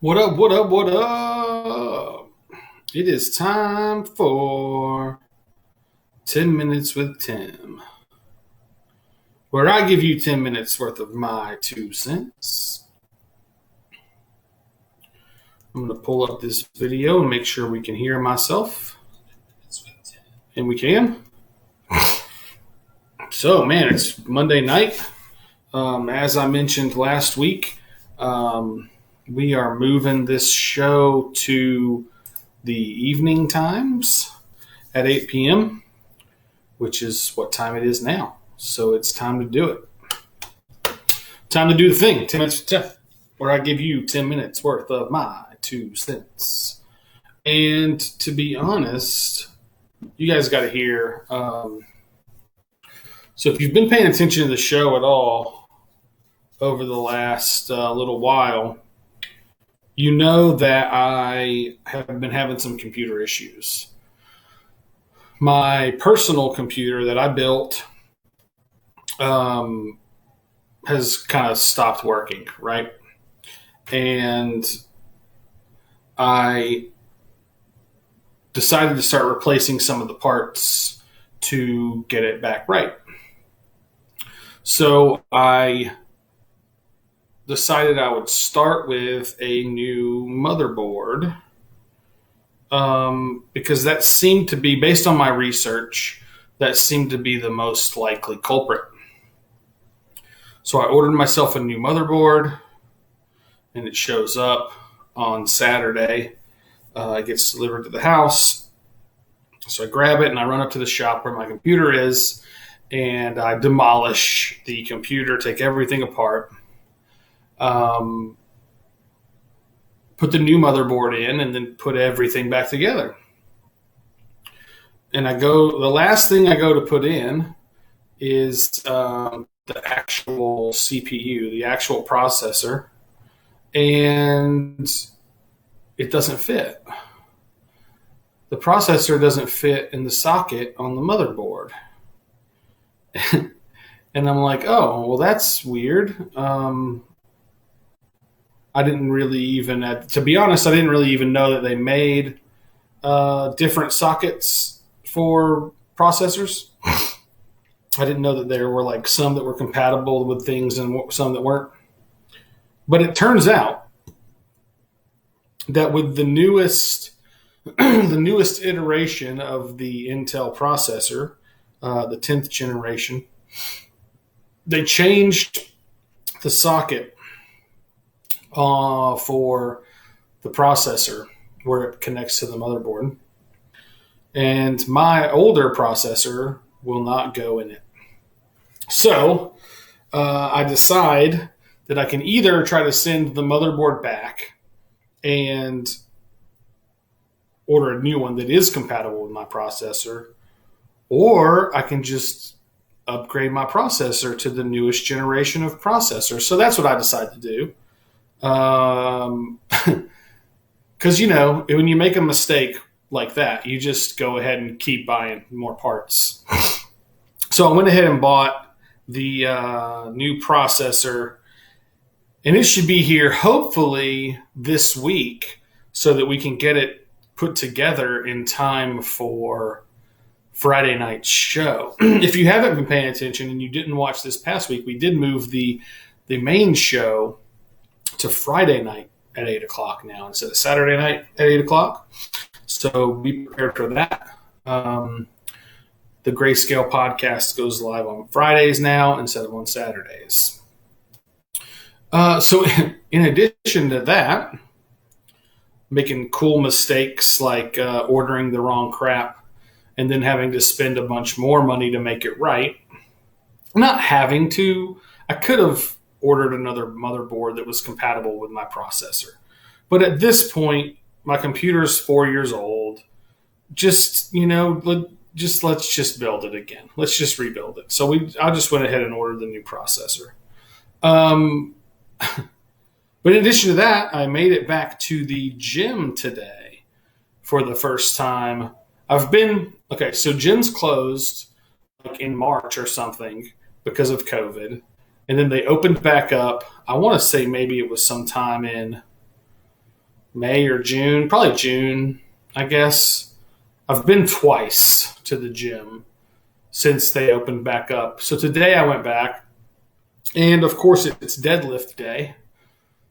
What up, what up, what up? It is time for 10 Minutes with Tim, where I give you 10 minutes worth of my 2 cents. I'm going to pull up this video and make sure we can hear myself. And we can. So, man, it's Monday night. As I mentioned last week, we are moving this show to the evening times at 8 p.m., which is what time it is now. So it's time to do it. Time to do the thing, 10 minutes with Tim, where I give you 10 minutes worth of my 2 cents. And to be honest, you guys got to hear. So if you've been paying attention to the show at all over the last little while, you know that I have been having some computer issues. My personal computer that I built has kind of stopped working, right? And I decided to start replacing some of the parts to get it back right. So I decided I would start with a new motherboard because that seemed to be, based on my research, that seemed to be the most likely culprit. So I ordered myself a new motherboard, and it shows up on Saturday. It gets delivered to the house. So I grab it and I run up to the shop where my computer is, and I demolish the computer, take everything apart, put the new motherboard in, and then put everything back together. And the last thing I go to put in is the actual CPU, the actual processor, and it doesn't fit. The processor doesn't fit in the socket on the motherboard. And I'm like, oh, well, that's weird. I didn't really even, to be honest, I didn't really even know that they made different sockets for processors. I didn't know that there were like some that were compatible with things and some that weren't. But it turns out that with the newest iteration of the Intel processor, the 10th generation, they changed the socket for the processor where it connects to the motherboard. And my older processor will not go in it. So I decide that I can either try to send the motherboard back and order a new one that is compatible with my processor, or I can just upgrade my processor to the newest generation of processor. So that's what I decided to do. Because, when you make a mistake like that, you just go ahead and keep buying more parts. So I went ahead and bought the new processor, and it should be here hopefully this week so that we can get it put together in time for Friday night's show. If you haven't been paying attention and you didn't watch this past week, we did move the main show to Friday night at 8 o'clock now instead of Saturday night at 8 o'clock. So be prepared for that. The GrayScale podcast goes live on Fridays now instead of on Saturdays. So in addition to that, making cool mistakes like ordering the wrong crap and then having to spend a bunch more money to make it right. Not having to. I could have ordered another motherboard that was compatible with my processor. But at this point, my computer is 4 years old. Let's just build it again. Let's just rebuild it. So I just went ahead and ordered the new processor. But in addition to that, I made it back to the gym today for the first time. So gyms closed like in March or something because of COVID. And then they opened back up. I want to say maybe it was sometime in May or June, probably June, I guess. I've been twice to the gym since they opened back up. So today I went back, and of course it's deadlift day.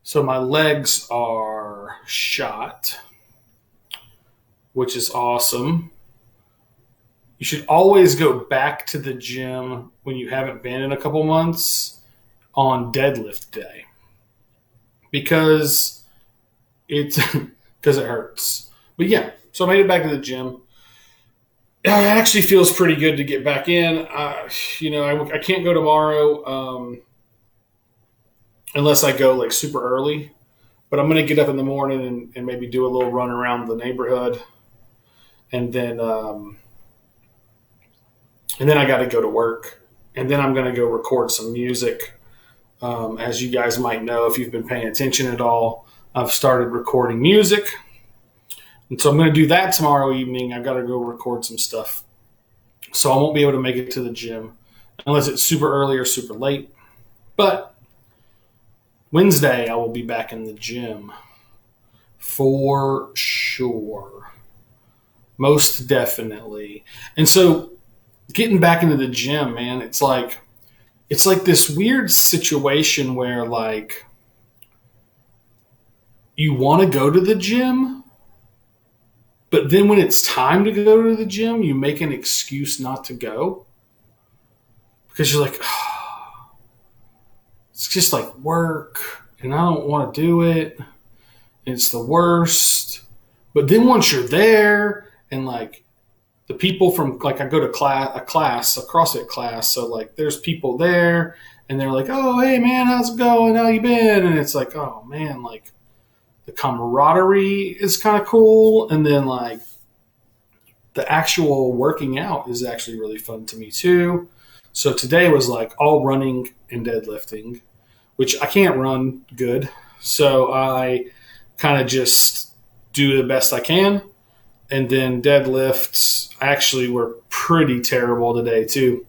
So my legs are shot, which is awesome. You should always go back to the gym when you haven't been in a couple months on deadlift day because it's because it hurts. But yeah, so I made it back to the gym. It actually feels pretty good to get back in. I can't go tomorrow unless I go like super early. But I'm going to get up in the morning and maybe do a little run around the neighborhood, and then I got to go to work, and then I'm going to go record some music. As you guys might know, if you've been paying attention at all, I've started recording music. And so I'm going to do that tomorrow evening. I've got to go record some stuff. So I won't be able to make it to the gym unless it's super early or super late. But Wednesday, I will be back in the gym for sure. Most definitely. And so getting back into the gym, man, it's like this weird situation where like you want to go to the gym, but then when it's time to go to the gym, you make an excuse not to go because you're like, oh, it's just like work and I don't want to do it. It's the worst. But then once you're there and like the people from like I go to a CrossFit class, so like there's people there and they're like, oh, hey man, how's it going? How you been? And it's like, oh man, like the camaraderie is kind of cool. And then like the actual working out is actually really fun to me too. So today was like all running and deadlifting, which I can't run good. So I kind of just do the best I can. And then deadlifts actually were pretty terrible today too.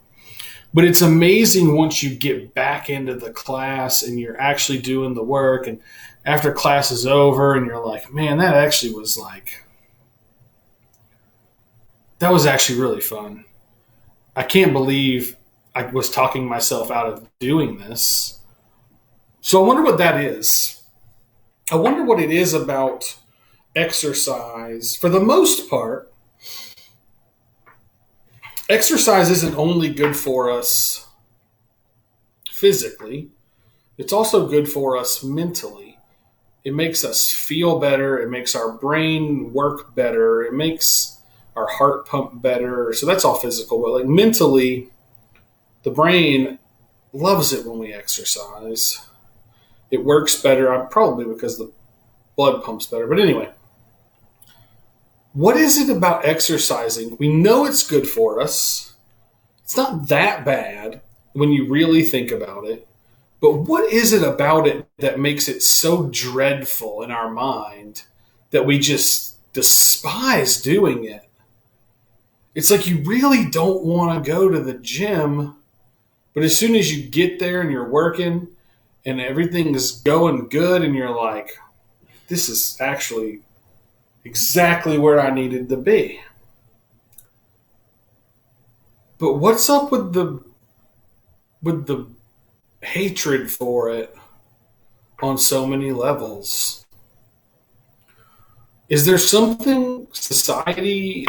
But it's amazing once you get back into the class and you're actually doing the work, and after class is over and you're like, man, that was actually really fun. I can't believe I was talking myself out of doing this. So I wonder what that is. I wonder what it is about exercise. For the most part, exercise isn't only good for us physically, it's also good for us mentally. It makes us feel better. It makes our brain work better. It makes our heart pump better. So that's all physical. But like mentally, the brain loves it when we exercise. It works better, probably because the blood pumps better. But anyway, what is it about exercising? We know it's good for us. It's not that bad when you really think about it. But what is it about it that makes it so dreadful in our mind that we just despise doing it? It's like you really don't want to go to the gym, but as soon as you get there and you're working and everything is going good and you're like, this is actually exactly where I needed to be. But what's up with the hatred for it on so many levels? Is there something societal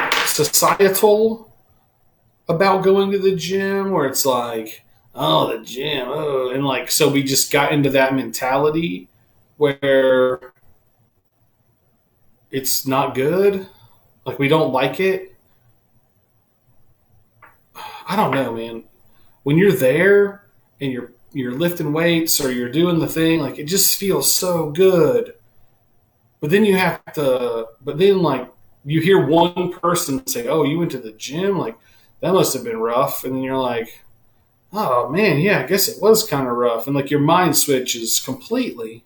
about going to the gym where it's like, oh, the gym, oh, and like, so we just got into that mentality where it's not good? Like we don't like it? I don't know, man. When you're there and you're lifting weights or you're doing the thing, like it just feels so good. But then like you hear one person say, oh, you went to the gym? Like that must have been rough. And then you're like, oh man, yeah, I guess it was kind of rough. And like your mind switches completely.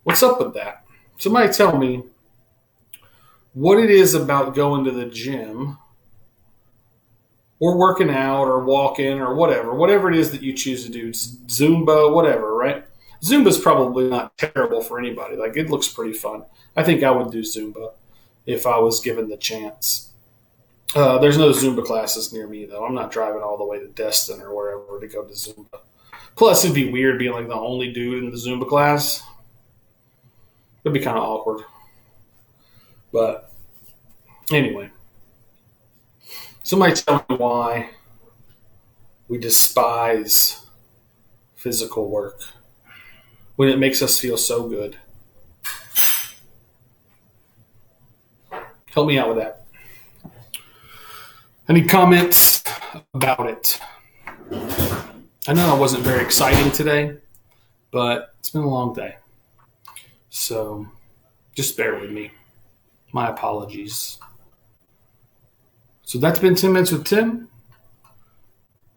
What's up with that? Somebody tell me what it is about going to the gym or working out or walking or whatever it is that you choose to do, Zumba, whatever, right? Zumba's probably not terrible for anybody. Like it looks pretty fun. I think I would do Zumba if I was given the chance. There's no Zumba classes near me though. I'm not driving all the way to Destin or wherever to go to Zumba. Plus, it'd be weird being like the only dude in the Zumba class. It'd be kind of awkward. But anyway, somebody tell me why we despise physical work when it makes us feel so good. Help me out with that. Any comments about it? I know I wasn't very exciting today, but it's been a long day. So just bear with me. My apologies. So that's been 10 Minutes with Tim,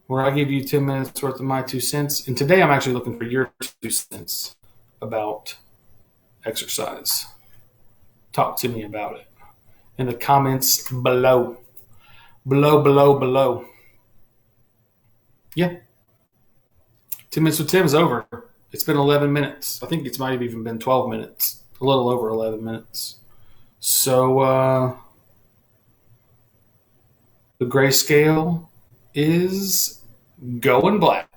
where I give you 10 minutes worth of my 2 cents. And today I'm actually looking for your 2 cents about exercise. Talk to me about it in the comments below. Below. Yeah. 10 Minutes with Tim is over. It's been 11 minutes. I think it might have even been 12 minutes. A little over 11 minutes. So the GrayScale is going black.